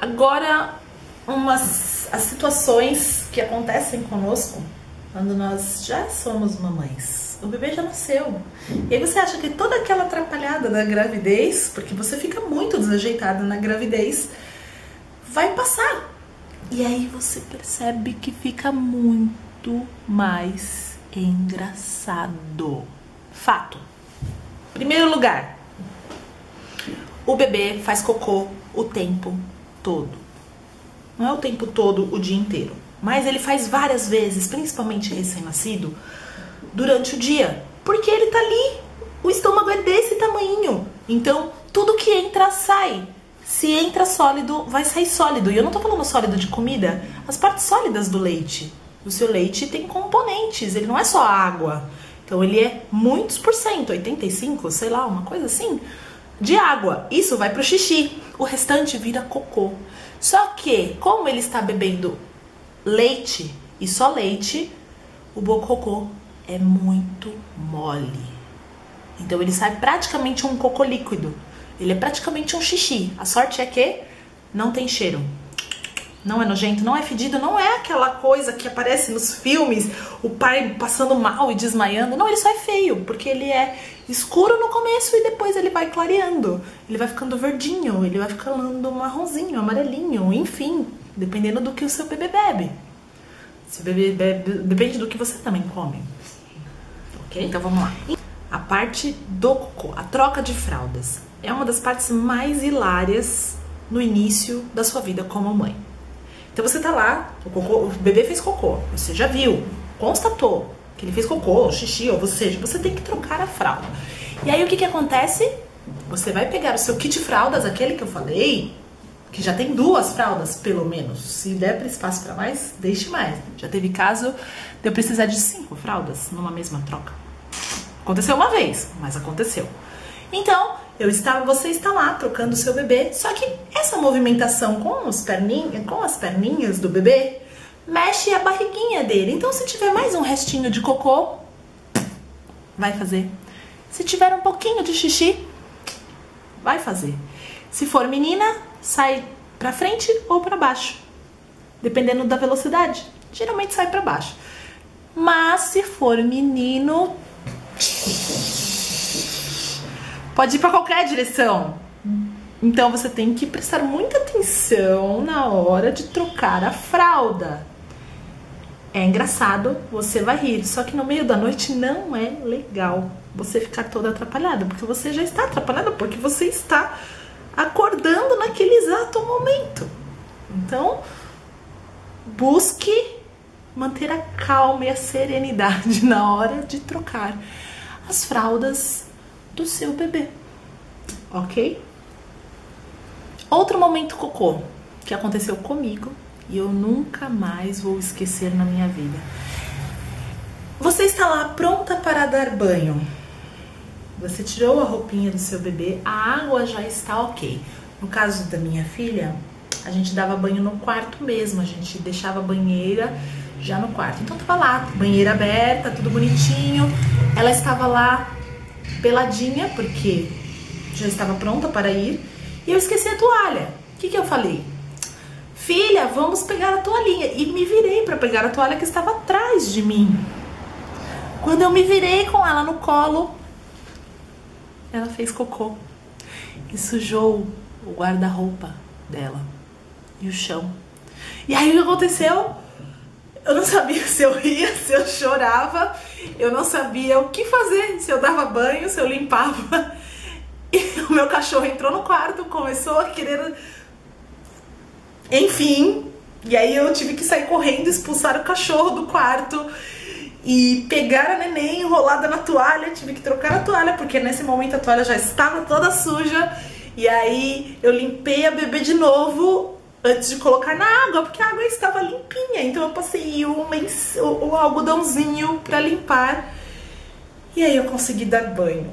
Agora, as situações que acontecem conosco quando nós já somos mamães. O bebê já nasceu. E aí você acha que toda aquela atrapalhada da gravidez, porque você fica muito desajeitada na gravidez, vai passar. E aí você percebe que fica muito mais engraçado. Fato. Primeiro lugar, o bebê faz cocô o tempo todo. Não é o tempo todo, o dia inteiro. Mas ele faz várias vezes, principalmente recém-nascido, durante o dia. Porque ele tá ali. O estômago é desse tamanhinho. Então, tudo que entra, sai. Se entra sólido, vai sair sólido. E eu não tô falando sólido de comida. As partes sólidas do leite. O seu leite tem componentes. Ele não é só água. Então, ele é muitos por cento. 85, sei lá, uma coisa assim. De água. Isso vai pro xixi. O restante vira cocô. Só que, como ele está bebendo leite e só leite, o cocô é muito mole. Então ele sai praticamente um cocô líquido. Ele é praticamente um xixi. A sorte é que não tem cheiro. Não é nojento, não é fedido, não é aquela coisa que aparece nos filmes, o pai passando mal e desmaiando. Não, ele só é feio, porque ele é escuro no começo e depois ele vai clareando. Ele vai ficando verdinho, ele vai ficando marronzinho, amarelinho, enfim, dependendo do que o seu bebê bebe. Se o bebê bebe, depende do que você também come. Ok? Então vamos lá. A parte do cocô, a troca de fraldas, é uma das partes mais hilárias no início da sua vida como mãe. Então você tá lá, o bebê fez cocô, você já viu, constatou que ele fez cocô, xixi, ou seja, você tem que trocar a fralda. E aí o que que acontece? Você vai pegar o seu kit fraldas, aquele que eu falei, que já tem 2 fraldas, pelo menos. Se der espaço para mais, deixe mais. Já teve caso de eu precisar de 5 fraldas numa mesma troca. Aconteceu uma vez, mas aconteceu. Então, você está lá trocando o seu bebê, só que essa movimentação com as perninhas do bebê mexe a barriguinha dele. Então, se tiver mais um restinho de cocô, vai fazer. Se tiver um pouquinho de xixi, vai fazer. Se for menina, sai pra frente ou pra baixo, dependendo da velocidade. Geralmente sai pra baixo. Mas se for menino, pode ir para qualquer direção. Então você tem que prestar muita atenção na hora de trocar a fralda. É engraçado, você vai rir, só que no meio da noite não é legal você ficar toda atrapalhada, porque você já está atrapalhada, porque você está acordando naquele exato momento. Então, busque manter a calma e a serenidade na hora de trocar as fraldas do seu bebê, ok? Outro momento cocô que aconteceu comigo e eu nunca mais vou esquecer na minha vida. Você está lá pronta para dar banho. Você tirou a roupinha do seu bebê, a água já está ok. No caso da minha filha, a gente dava banho no quarto mesmo, a gente deixava a banheira já no quarto. Então tava lá, banheira aberta, tudo bonitinho. Ela estava lá peladinha, porque já estava pronta para ir, e eu esqueci a toalha. O que que eu falei? Filha, vamos pegar a toalhinha. E me virei para pegar a toalha que estava atrás de mim. Quando eu me virei com ela no colo, ela fez cocô e sujou o guarda-roupa dela e o chão. E aí o que aconteceu? Eu não sabia se eu ria, se eu chorava, eu não sabia o que fazer, se eu dava banho, se eu limpava. E o meu cachorro entrou no quarto, começou a querer... Enfim, e aí eu tive que sair correndo, expulsar o cachorro do quarto e pegar a neném enrolada na toalha. Tive que trocar a toalha, porque nesse momento a toalha já estava toda suja. E aí eu limpei a bebê de novo antes de colocar na água, porque a água estava limpinha. Então eu passei o algodãozinho para limpar. E aí eu consegui dar banho.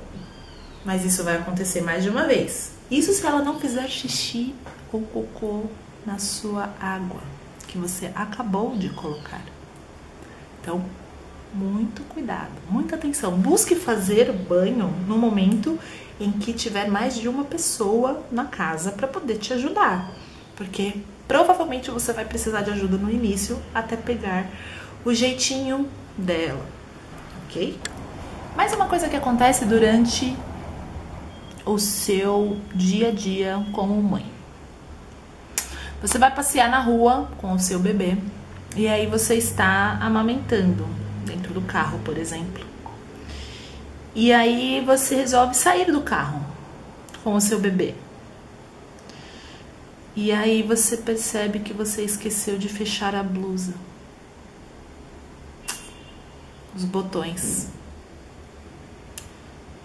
Mas isso vai acontecer mais de uma vez. Isso se ela não fizer xixi ou cocô na sua água que você acabou de colocar. Então, muito cuidado, muita atenção. Busque fazer banho no momento em que tiver mais de uma pessoa na casa para poder te ajudar. porque provavelmente você vai precisar de ajuda no início até pegar o jeitinho dela, ok? Mais uma coisa que acontece durante o seu dia a dia como mãe. Você vai passear na rua com o seu bebê e aí você está amamentando dentro do carro, por exemplo. E aí você resolve sair do carro com o seu bebê. E aí você percebe que você esqueceu de fechar a blusa. Os botões.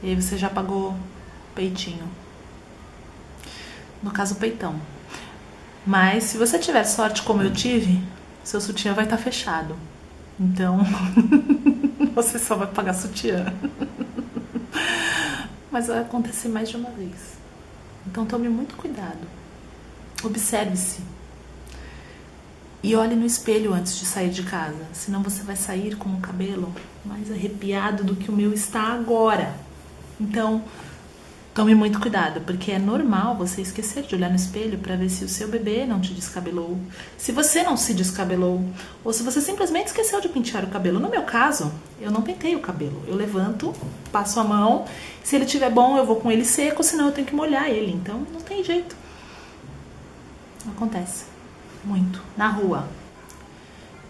E aí você já apagou o peitinho. No caso, o peitão. Mas se você tiver sorte como eu tive, seu sutiã vai estar fechado. Então, você só vai pagar sutiã. Mas vai acontecer mais de uma vez. Então tome muito cuidado. Observe-se. E olhe no espelho antes de sair de casa. Senão você vai sair com o cabelo mais arrepiado do que o meu está agora. Então, tome muito cuidado, porque é normal você esquecer de olhar no espelho para ver se o seu bebê não te descabelou, se você não se descabelou, ou se você simplesmente esqueceu de pentear o cabelo. No meu caso, eu não pentei o cabelo. Eu levanto, passo a mão, se ele estiver bom eu vou com ele seco, senão eu tenho que molhar ele. Então, não tem jeito. Acontece muito. Na rua.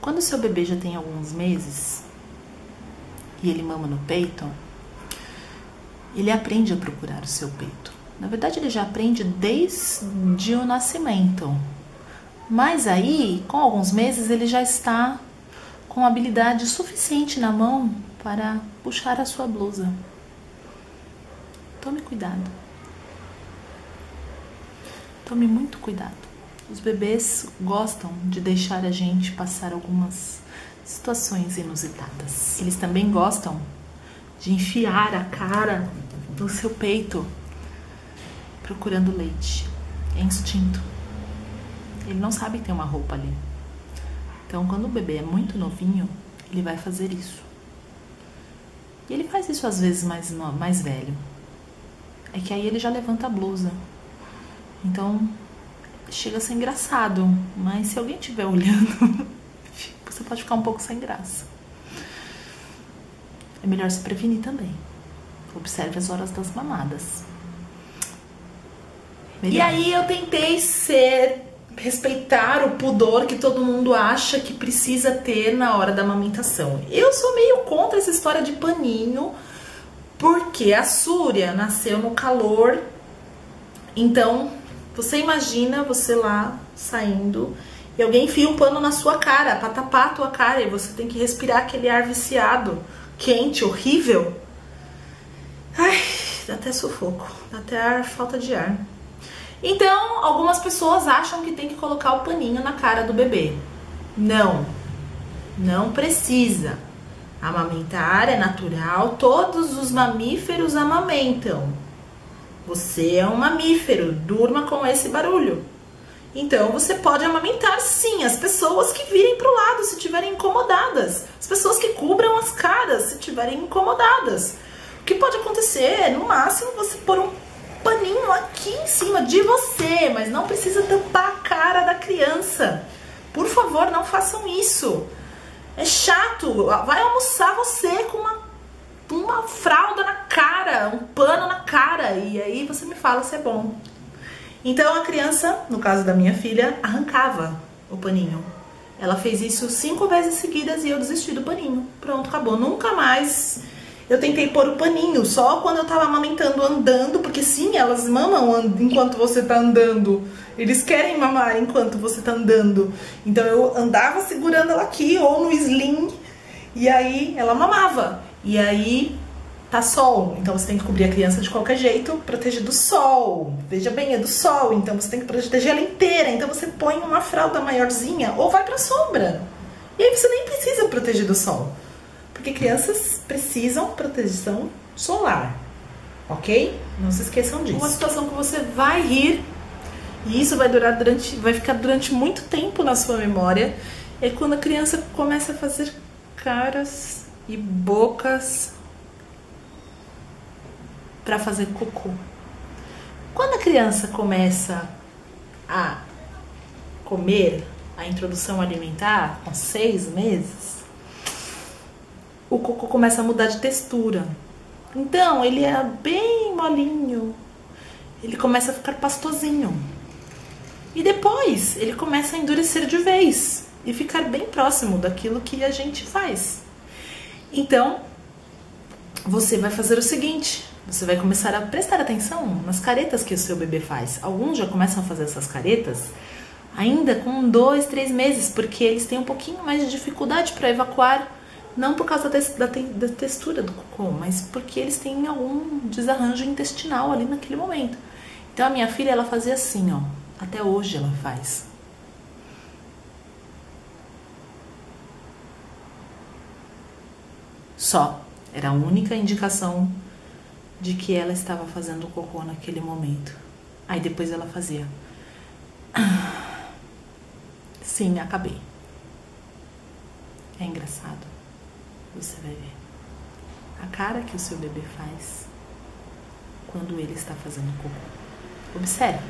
Quando o seu bebê já tem alguns meses e ele mama no peito, ele aprende a procurar o seu peito. Na verdade, ele já aprende desde o nascimento. Mas aí, com alguns meses, ele já está com habilidade suficiente na mão para puxar a sua blusa. Tome cuidado. Tome muito cuidado. Os bebês gostam de deixar a gente passar algumas situações inusitadas. Eles também gostam de enfiar a cara no seu peito procurando leite. É instinto. Ele não sabe que tem uma roupa ali. Então, quando o bebê é muito novinho, ele vai fazer isso. E ele faz isso às vezes mais velho. É que aí ele já levanta a blusa. Então, chega a ser engraçado. Mas se alguém estiver olhando, você pode ficar um pouco sem graça. É melhor se prevenir também. Observe as horas das mamadas. Melhor. E aí eu tentei respeitar o pudor que todo mundo acha que precisa ter na hora da amamentação. Eu sou meio contra essa história de paninho, porque a Súria nasceu no calor. Então, você imagina você lá saindo e alguém enfia um pano na sua cara pra tapar a tua cara e você tem que respirar aquele ar viciado, quente, horrível. Ai, dá até sufoco, dá até falta de ar. Então, algumas pessoas acham que tem que colocar o paninho na cara do bebê. Não, não precisa. Amamentar é natural, todos os mamíferos amamentam. Você é um mamífero, durma com esse barulho. Então, você pode amamentar sim, as pessoas que virem pro lado se estiverem incomodadas. As pessoas que cubram as caras se estiverem incomodadas. O que pode acontecer, no máximo, você pôr um paninho aqui em cima de você, mas não precisa tampar a cara da criança. Por favor, não façam isso. É chato. Vai almoçar você com uma fralda na cara, um pano na cara, e aí você me fala se é bom. Então a criança, no caso da minha filha, arrancava o paninho. Ela fez isso 5 vezes seguidas e eu desisti do paninho. Pronto, acabou. Nunca mais eu tentei pôr o paninho, só quando eu tava amamentando andando, porque sim, elas mamam enquanto você tá andando. Eles querem mamar enquanto você tá andando. Então eu andava segurando ela aqui, ou no sling, e aí ela mamava. E aí tá sol, então você tem que cobrir a criança de qualquer jeito, proteger do sol. Veja bem, é do sol, então você tem que proteger ela inteira. Então você põe uma fralda maiorzinha ou vai pra sombra. E aí você nem precisa proteger do sol. Porque crianças precisam proteção solar, ok? Não se esqueçam disso. Uma situação que você vai rir, e isso vai ficar durante muito tempo na sua memória, é quando a criança começa a fazer caras e bocas para fazer cocô. Quando a criança começa a comer, a introdução alimentar, com 6 meses, o cocô começa a mudar de textura. Então, ele é bem molinho, ele começa a ficar pastosinho. E depois, ele começa a endurecer de vez e ficar bem próximo daquilo que a gente faz. Então, você vai fazer o seguinte, você vai começar a prestar atenção nas caretas que o seu bebê faz. Alguns já começam a fazer essas caretas ainda com 2, 3 meses, porque eles têm um pouquinho mais de dificuldade para evacuar, não por causa da textura do cocô, mas porque eles têm algum desarranjo intestinal ali naquele momento. Então a minha filha, ela fazia assim, ó, até hoje ela faz. Só, era a única indicação de que ela estava fazendo cocô naquele momento. Aí depois ela fazia. Sim, acabei. É engraçado. Você vai ver a cara que o seu bebê faz quando ele está fazendo cocô. Observe.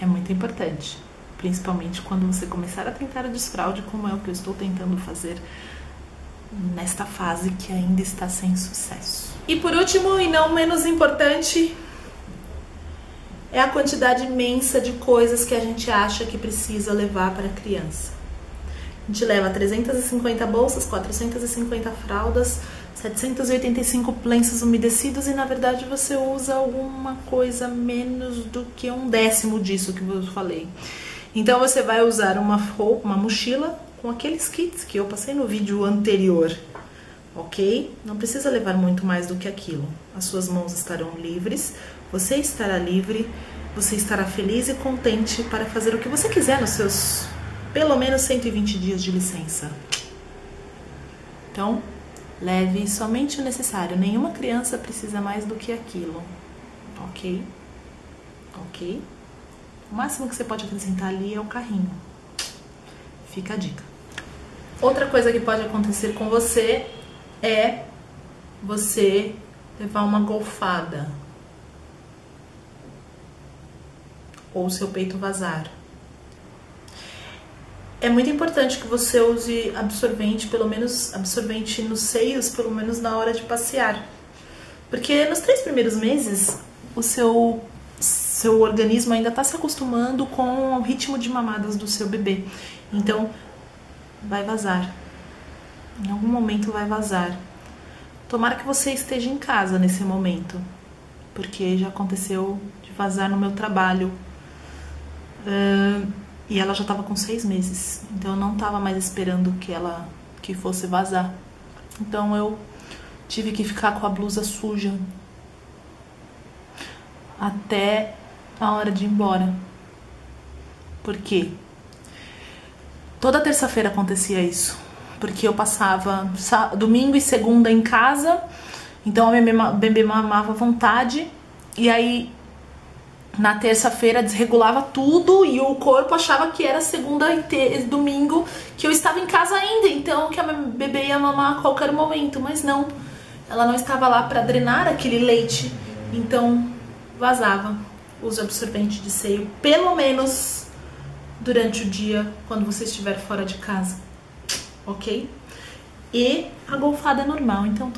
É muito importante. Principalmente quando você começar a tentar a desfraude, como é o que eu estou tentando fazer nesta fase que ainda está sem sucesso. E por último, e não menos importante, é a quantidade imensa de coisas que a gente acha que precisa levar para a criança. A gente leva 350 bolsas, 450 fraldas, 785 lenços umedecidos e na verdade você usa alguma coisa menos do que 1/10 disso que eu falei. Então você vai usar uma mochila com aqueles kits que eu passei no vídeo anterior, ok? Não precisa levar muito mais do que aquilo. As suas mãos estarão livres, você estará livre, você estará feliz e contente para fazer o que você quiser nos seus pelo menos 120 dias de licença. Então, leve somente o necessário. Nenhuma criança precisa mais do que aquilo, ok? Ok? O máximo que você pode acrescentar ali é o carrinho. Fica a dica. Outra coisa que pode acontecer com você é você levar uma golfada ou seu peito vazar. É muito importante que você use absorvente, pelo menos absorvente nos seios, pelo menos na hora de passear. Porque nos 3 primeiros meses, o seu organismo ainda está se acostumando com o ritmo de mamadas do seu bebê. Então, vai vazar. Em algum momento vai vazar. Tomara que você esteja em casa nesse momento, porque já aconteceu de vazar no meu trabalho. E ela já estava com 6 meses, então eu não estava mais esperando que fosse vazar. Então eu tive que ficar com a blusa suja até a hora de ir embora. Por quê? Toda terça-feira acontecia isso, porque eu passava domingo e segunda em casa, então a bebê mamava à vontade, e aí na terça-feira desregulava tudo e o corpo achava que era segunda e domingo que eu estava em casa ainda, então que a minha bebê ia mamar a qualquer momento, mas não, ela não estava lá para drenar aquele leite, então vazava. Use absorvente de seio pelo menos durante o dia quando você estiver fora de casa, ok? E a golfada é normal, então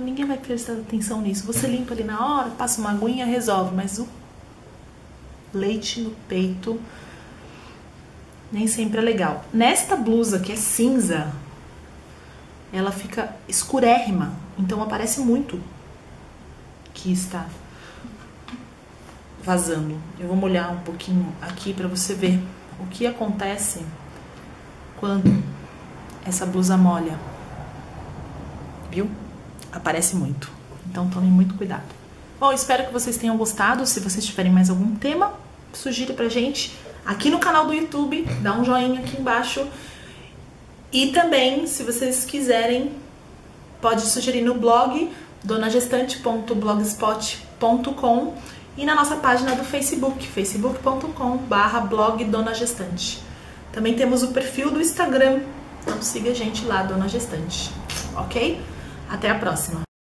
ninguém vai prestar atenção nisso. Você limpa ali na hora, passa uma aguinha, resolve, mas o leite no peito nem sempre é legal. Nesta blusa que é cinza, ela fica escurérrima, então aparece muito que está vazando. Eu vou molhar um pouquinho aqui para você ver o que acontece quando essa blusa molha. Viu? Aparece muito. Então tome muito cuidado. Bom, espero que vocês tenham gostado. Se vocês tiverem mais algum tema, sugira pra gente aqui no canal do YouTube, dá um joinha aqui embaixo. E também, se vocês quiserem, pode sugerir no blog donagestante.blogspot.com e na nossa página do Facebook, facebook.com/blog-donagestante. Também temos o perfil do Instagram, então siga a gente lá, Dona Gestante, ok? Até a próxima!